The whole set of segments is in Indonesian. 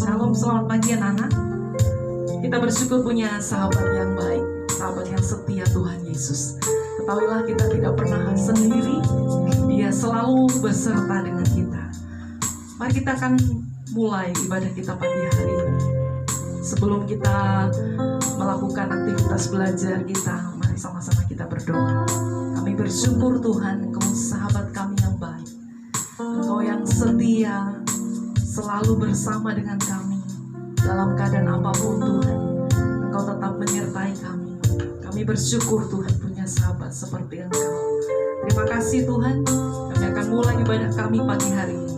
Shalom, selamat pagi anak-anak. Kita bersyukur punya sahabat yang baik, sahabat yang setia, Tuhan Yesus. Ketahuilah kita tidak pernah sendiri, Dia selalu beserta dengan kita. Mari kita akan mulai ibadah kita pagi hari ini. Sebelum kita melakukan aktivitas belajar kita, mari sama-sama kita berdoa. Kami bersyukur Tuhan, Engkau sahabat kami yang baik, Engkau yang setia, selalu bersama dengan kami. Dalam keadaan apapun Tuhan, Engkau tetap menyertai kami. Kami bersyukur Tuhan punya sahabat seperti Engkau. Terima kasih Tuhan, kami akan mulai ibadah kami pagi hari ini.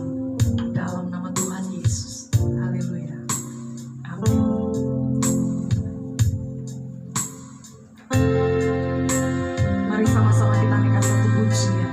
Dalam nama Tuhan Yesus. Haleluya. Amin. Mari sama-sama kita naikkan satu pujian.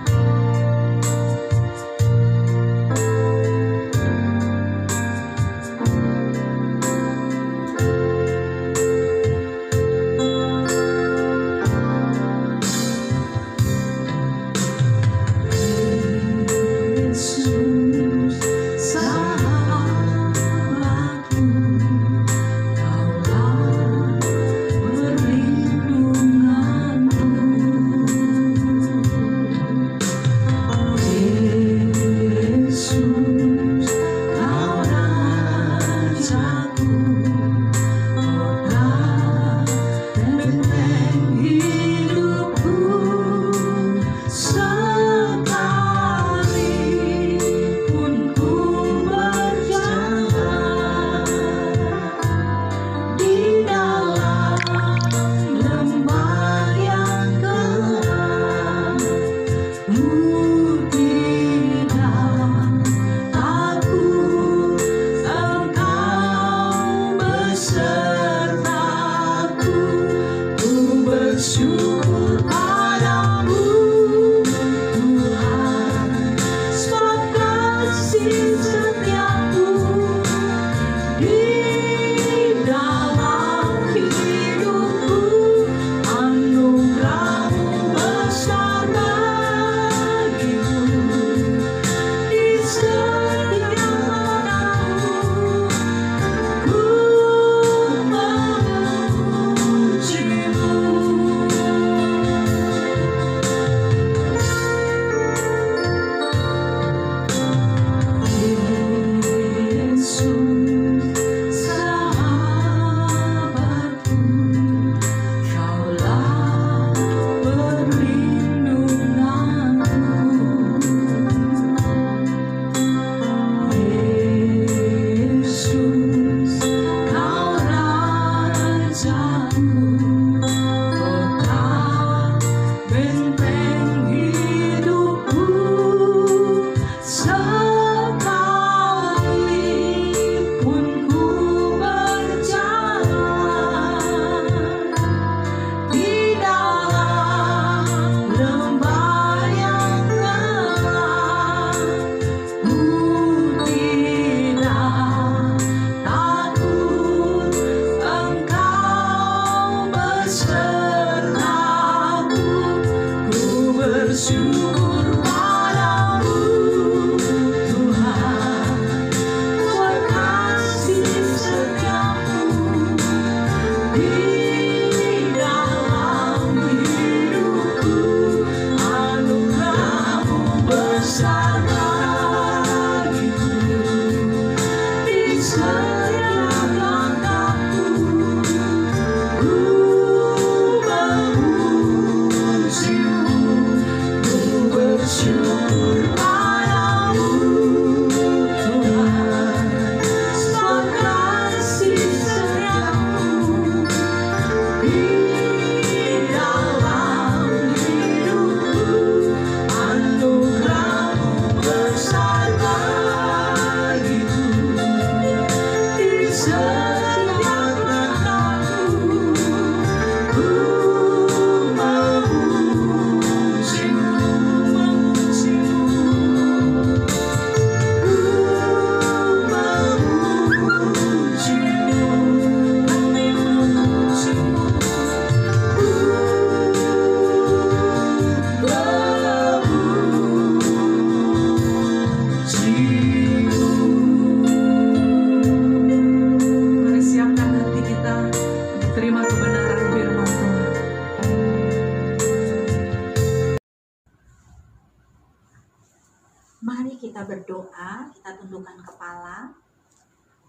Mari kita berdoa, kita tundukkan kepala.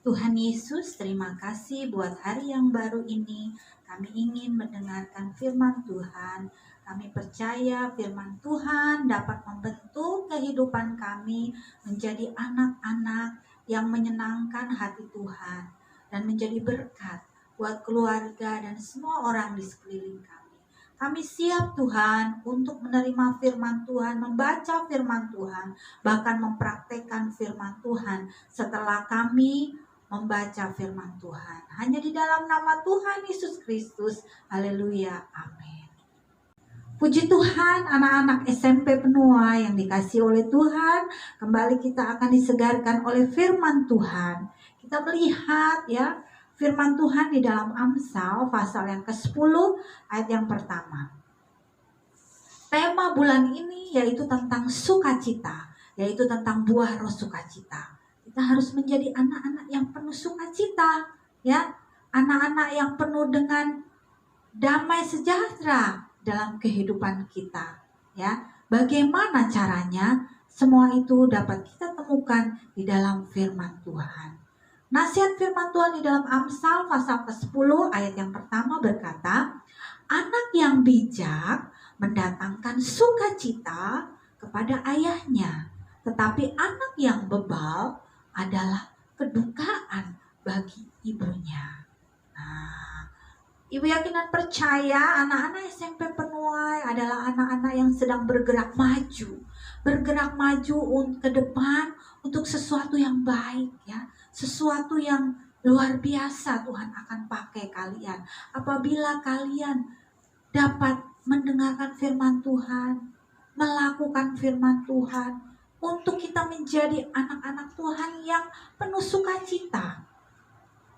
Tuhan Yesus, terima kasih buat hari yang baru ini. Kami ingin mendengarkan firman Tuhan. Kami percaya firman Tuhan dapat membentuk kehidupan kami menjadi anak-anak yang menyenangkan hati Tuhan dan menjadi berkat buat keluarga dan semua orang di sekeliling kami. Kami siap Tuhan untuk menerima firman Tuhan, membaca firman Tuhan, bahkan mempraktekkan firman Tuhan setelah kami membaca firman Tuhan. Hanya di dalam nama Tuhan Yesus Kristus. Haleluya. Amin. Puji Tuhan, anak-anak SMP Penuai yang dikasihi oleh Tuhan, kembali kita akan disegarkan oleh firman Tuhan. Kita melihat ya, firman Tuhan di dalam Amsal pasal yang ke-10 ayat yang pertama. Tema bulan ini yaitu tentang sukacita, yaitu tentang buah roh sukacita. Kita harus menjadi anak-anak yang penuh sukacita, ya, anak-anak yang penuh dengan damai sejahtera dalam kehidupan kita, ya. Bagaimana caranya? Semua itu dapat kita temukan di dalam firman Tuhan. Nasihat firman Tuhan di dalam Amsal pasal ke-10 ayat yang pertama berkata, anak yang bijak mendatangkan sukacita kepada ayahnya, tetapi anak yang bebal adalah kedukaan bagi ibunya. Nah, Ibu yakin dan percaya anak-anak SMP Penuai adalah anak-anak yang sedang bergerak maju ke depan untuk sesuatu yang baik, ya, sesuatu yang luar biasa. Tuhan akan pakai kalian apabila kalian dapat mendengarkan firman Tuhan, melakukan firman Tuhan, untuk kita menjadi anak-anak Tuhan yang penuh sukacita.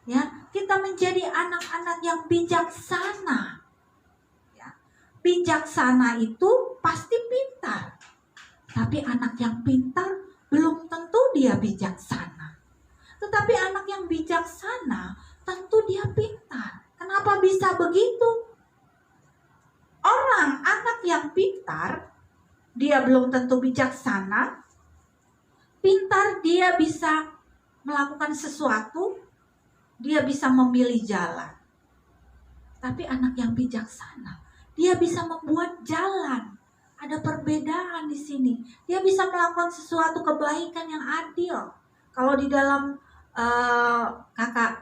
Ya, kita menjadi anak-anak yang bijaksana. Ya, bijaksana itu pasti pintar. Tapi anak yang pintar belum tentu dia bijaksana. Tetapi anak yang bijaksana tentu dia pintar. Kenapa bisa begitu? Anak yang pintar, dia belum tentu bijaksana. Pintar dia bisa melakukan sesuatu, dia bisa memilih jalan. Tapi anak yang bijaksana, dia bisa membuat jalan. Ada perbedaan di sini. Dia bisa melakukan sesuatu kebaikan yang adil. Kalau di dalam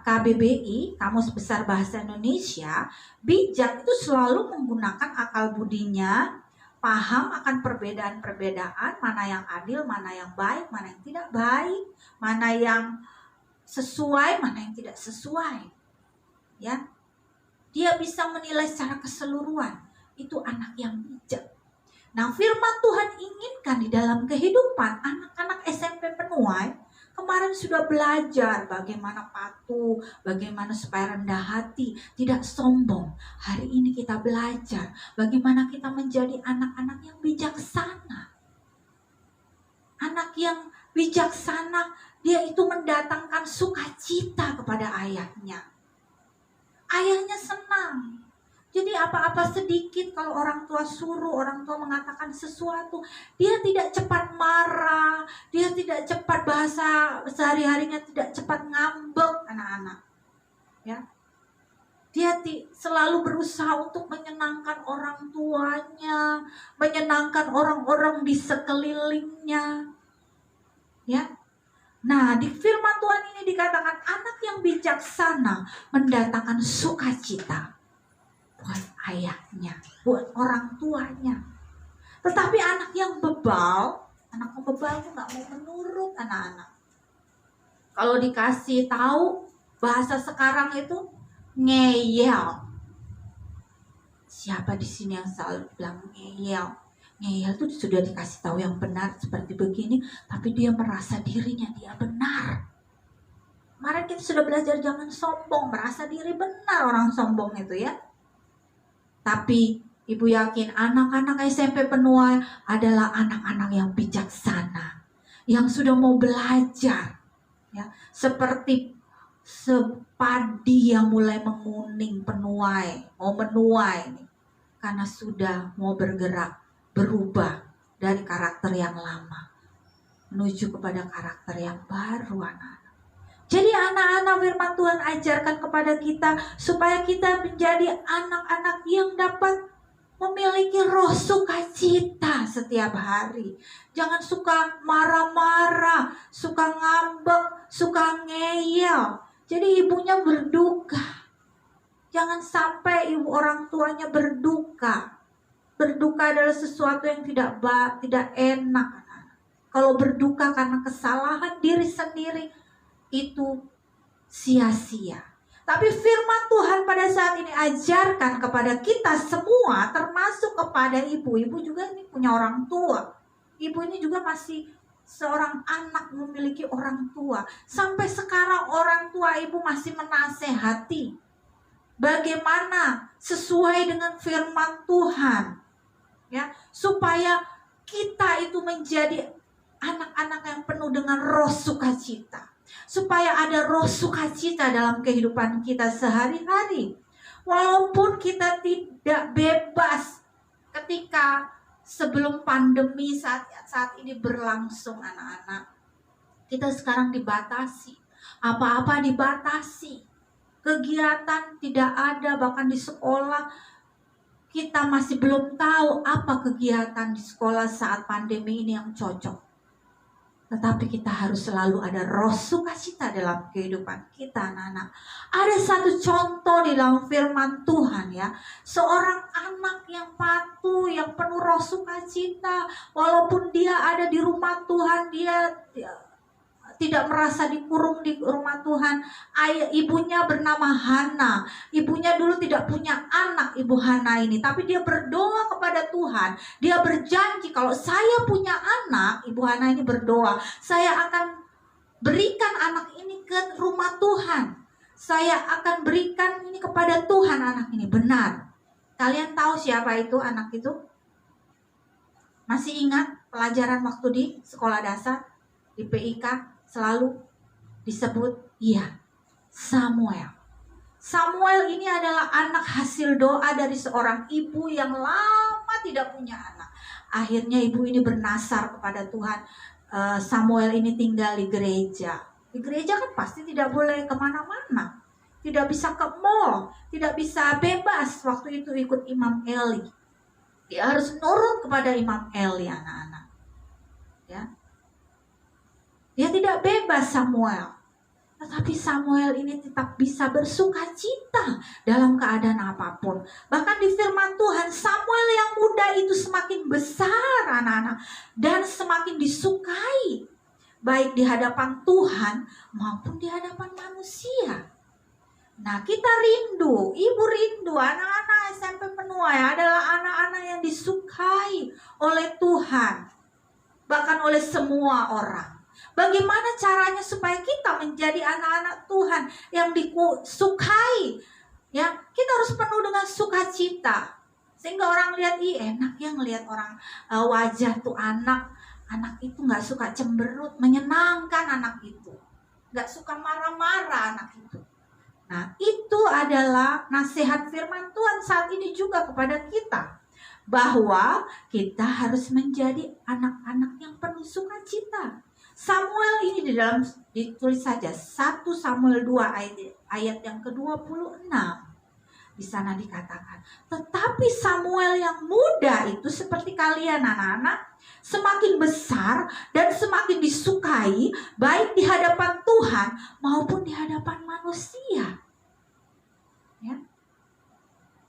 KBBI, Kamus Besar Bahasa Indonesia, bijak itu selalu menggunakan akal budinya, paham akan perbedaan-perbedaan, mana yang adil, mana yang baik, mana yang tidak baik, mana yang sesuai, mana yang tidak sesuai. Ya, dia bisa menilai secara keseluruhan. Itu anak yang bijak. Nah, firman Tuhan inginkan di dalam kehidupan anak-anak SMP Penuai. Kemarin sudah belajar bagaimana patuh, bagaimana supaya rendah hati, tidak sombong. Hari ini kita belajar bagaimana kita menjadi anak-anak yang bijaksana. Anak yang bijaksana, dia itu mendatangkan sukacita kepada ayahnya. Ayahnya senang. Jadi apa-apa sedikit kalau orang tua suruh, orang tua mengatakan sesuatu, dia tidak cepat marah, dia tidak cepat, bahasa sehari-harinya tidak cepat ngambek anak-anak. Ya. Dia selalu berusaha untuk menyenangkan orang tuanya, menyenangkan orang-orang di sekelilingnya. Ya. Nah, di firman Tuhan ini dikatakan anak yang bijaksana mendatangkan sukacita buat ayahnya, buat orang tuanya. Tetapi anak yang bebal itu gak mau menurut anak-anak. Kalau dikasih tahu, bahasa sekarang itu ngeyel. Siapa di sini yang selalu bilang ngeyel? Ngeyel itu sudah dikasih tahu yang benar seperti begini, tapi dia merasa dirinya dia benar. Kemarin kita sudah belajar jangan sombong, merasa diri benar orang sombong itu, ya. Tapi Ibu yakin anak-anak SMP Penuai adalah anak-anak yang bijaksana, yang sudah mau belajar, ya, seperti sepadi yang mulai menguning penuai, mau menuai nih, karena sudah mau bergerak, berubah dari karakter yang lama. menuju kepada karakter yang baru anak-anak. Jadi anak-anak firman Tuhan ajarkan kepada kita supaya kita menjadi anak-anak yang dapat memiliki roh sukacita setiap hari. Jangan suka marah-marah, suka ngambek, suka ngeyel. Jadi ibunya berduka. Jangan sampai ibu orang tuanya berduka. Berduka adalah sesuatu yang tidak enak. Kalau berduka karena kesalahan diri sendiri, itu sia-sia. Tapi firman Tuhan pada saat ini ajarkan kepada kita semua, termasuk kepada ibu. Ibu juga ini punya orang tua. Ibu ini juga masih seorang anak memiliki orang tua. Sampai sekarang orang tua ibu masih menasehati bagaimana sesuai dengan firman Tuhan, ya, supaya kita itu menjadi anak-anak yang penuh dengan roh sukacita. Supaya ada roh sukacita dalam kehidupan kita sehari-hari. Walaupun kita tidak bebas ketika sebelum pandemi saat ini berlangsung anak-anak. Kita sekarang dibatasi. Apa-apa dibatasi. Kegiatan tidak ada, bahkan di sekolah kita masih belum tahu apa kegiatan di sekolah saat pandemi ini yang cocok. Tetapi kita harus selalu ada roh sukacita dalam kehidupan kita anak-anak. Ada satu contoh di dalam firman Tuhan ya. Seorang anak yang patuh, yang penuh roh sukacita. Walaupun dia ada di rumah Tuhan, dia tidak merasa dikurung di rumah Tuhan. Ibunya bernama Hana. Ibunya dulu tidak punya anak, ibu Hana ini. Tapi dia berdoa kepada Tuhan. Dia berjanji kalau saya punya anak, ibu Hana ini berdoa, saya akan berikan anak ini ke rumah Tuhan. Saya akan berikan ini kepada Tuhan anak ini. Benar. Kalian tahu siapa itu anak itu? Masih ingat pelajaran waktu di sekolah dasar, di PIK? Selalu disebut, iya, Samuel. Samuel ini adalah anak hasil doa dari seorang ibu yang lama tidak punya anak. Akhirnya ibu ini bernasar kepada Tuhan. Samuel ini tinggal di gereja. Di gereja kan pasti tidak boleh kemana-mana. Tidak bisa ke mall. Tidak bisa bebas waktu itu ikut Imam Eli. Dia harus nurut kepada Imam Eli anak-anak. Ya. Dia tidak bebas Samuel. Tetapi Samuel ini tetap bisa bersuka cita dalam keadaan apapun. Bahkan di firman Tuhan, Samuel yang muda itu semakin besar anak-anak. Dan semakin disukai. Baik di hadapan Tuhan maupun di hadapan manusia. Nah kita rindu, ibu rindu, anak-anak SMP penuai adalah anak-anak yang disukai oleh Tuhan. Bahkan oleh semua orang. Bagaimana caranya supaya kita menjadi anak-anak Tuhan yang disukai? Ya, kita harus penuh dengan sukacita. Sehingga orang lihat, enak ya ngelihat orang wajah tuh anak itu nggak suka cemberut, menyenangkan anak itu, nggak suka marah-marah anak itu. Nah, itu adalah nasihat firman Tuhan saat ini juga kepada kita. Bahwa kita harus menjadi anak-anak yang penuh sukacita. Samuel ini di dalam ditulis saja 1 Samuel 2 ayat yang ke-26. Di sana dikatakan, tetapi Samuel yang muda itu seperti kalian anak-anak, semakin besar dan semakin disukai baik di hadapan Tuhan maupun di hadapan manusia. Ya.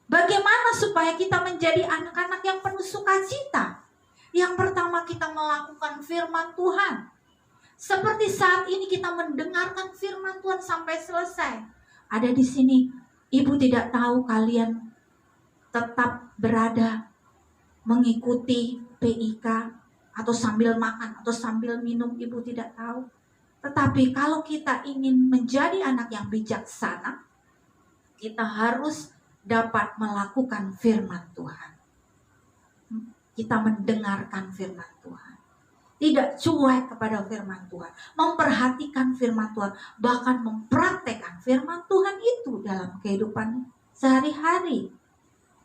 Bagaimana supaya kita menjadi anak-anak yang penuh sukacita? Yang pertama, kita melakukan firman Tuhan. Seperti saat ini kita mendengarkan firman Tuhan sampai selesai. Ada di sini, ibu tidak tahu kalian tetap berada mengikuti PIK atau sambil makan atau sambil minum, ibu tidak tahu. Tetapi kalau kita ingin menjadi anak yang bijaksana, kita harus dapat melakukan firman Tuhan. Kita mendengarkan firman Tuhan. Tidak cuek kepada firman Tuhan, memperhatikan firman Tuhan, bahkan mempraktekkan firman Tuhan itu dalam kehidupan sehari-hari.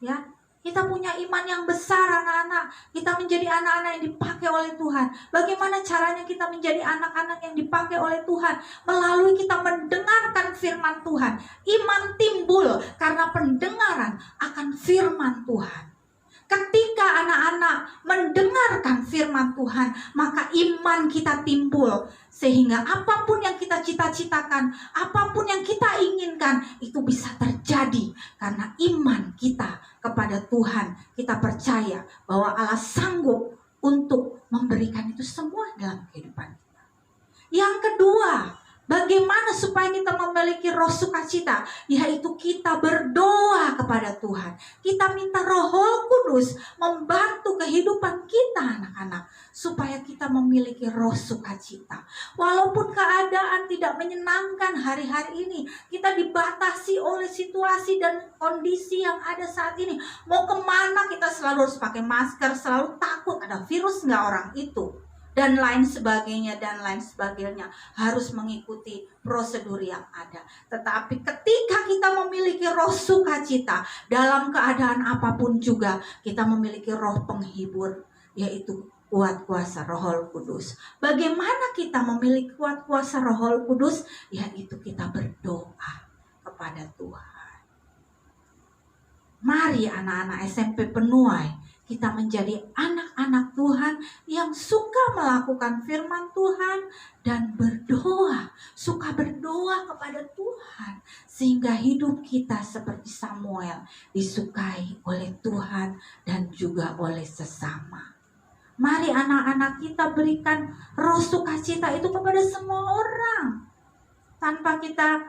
Ya, Kita punya iman yang besar anak-anak. Kita menjadi anak-anak yang dipakai oleh Tuhan. Bagaimana caranya kita menjadi anak-anak yang dipakai oleh Tuhan? Melalui kita mendengarkan firman Tuhan. Iman timbul karena pendengaran akan firman Tuhan. Ketika anak-anak mendengarkan firman Tuhan, maka iman kita timbul. Sehingga apapun yang kita cita-citakan, apapun yang kita inginkan, itu bisa terjadi. Karena iman kita kepada Tuhan, kita percaya bahwa Allah sanggup untuk memberikan itu semua dalam kehidupan kita. Yang kedua, bagaimana supaya kita memiliki roh sukacita? Yaitu kita berdoa kepada Tuhan. Kita minta Roh Kudus membantu kehidupan kita anak-anak, supaya kita memiliki roh sukacita. Walaupun keadaan tidak menyenangkan hari-hari ini, kita dibatasi oleh situasi dan kondisi yang ada saat ini. Mau kemana kita selalu harus pakai masker, selalu takut ada virus nggak orang itu, dan lain sebagainya, harus mengikuti prosedur yang ada. Tetapi ketika kita memiliki roh sukacita, dalam keadaan apapun juga kita memiliki roh penghibur, yaitu kuat kuasa Roh Kudus. Bagaimana kita memiliki kuat kuasa Roh Kudus? Yaitu kita berdoa kepada Tuhan. Mari anak-anak SMP Penuai, kita menjadi anak-anak Tuhan yang suka melakukan firman Tuhan dan berdoa, suka berdoa kepada Tuhan, sehingga hidup kita seperti Samuel disukai oleh Tuhan dan juga oleh sesama. Mari anak-anak kita berikan roh sukacita itu kepada semua orang. Tanpa kita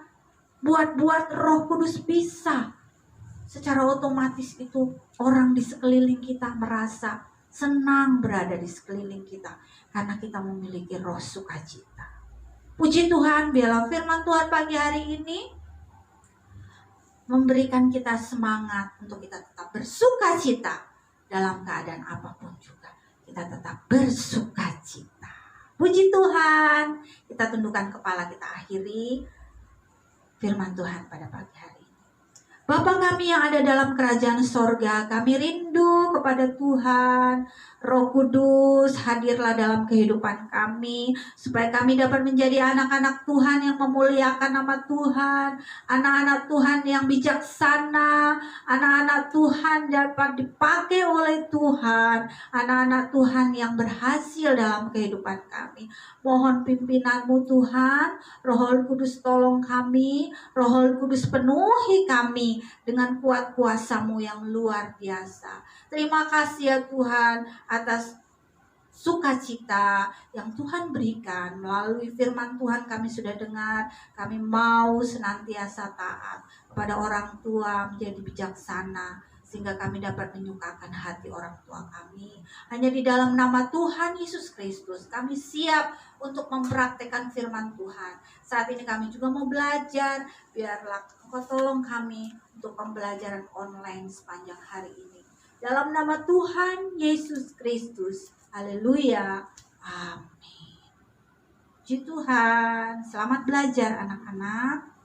buat-buat, Roh Kudus bisa. Secara otomatis itu orang di sekeliling kita merasa senang berada di sekeliling kita, karena kita memiliki roh sukacita. Puji Tuhan, biarlah firman Tuhan pagi hari ini memberikan kita semangat untuk kita tetap bersukacita dalam keadaan apapun juga. Kita tetap bersukacita. Puji Tuhan. Kita tundukkan kepala, kita akhiri firman Tuhan pada pagi hari ini. Bapa kami yang ada dalam kerajaan sorga, kami rindu kepada Tuhan. Roh Kudus, hadirlah dalam kehidupan kami, supaya kami dapat menjadi anak-anak Tuhan yang memuliakan nama Tuhan, anak-anak Tuhan yang bijaksana, anak-anak Tuhan dapat dipakai oleh Tuhan, anak-anak Tuhan yang berhasil dalam kehidupan kami. Mohon pimpinanmu Tuhan, Roh Kudus tolong kami, Roh Kudus penuhi kami dengan kuat kuasa-Mu yang luar biasa. Terima kasih ya Tuhan atas sukacita yang Tuhan berikan melalui firman Tuhan. Kami sudah dengar, kami mau senantiasa taat kepada orang tua, menjadi bijaksana, sehingga kami dapat menyukakan hati orang tua kami. Hanya di dalam nama Tuhan Yesus Kristus kami siap untuk mempraktekkan firman Tuhan. Saat ini kami juga mau belajar, biarlah Engkau tolong kami untuk pembelajaran online sepanjang hari ini. Dalam nama Tuhan Yesus Kristus. Haleluya. Amin. Puji Tuhan. Selamat belajar anak-anak.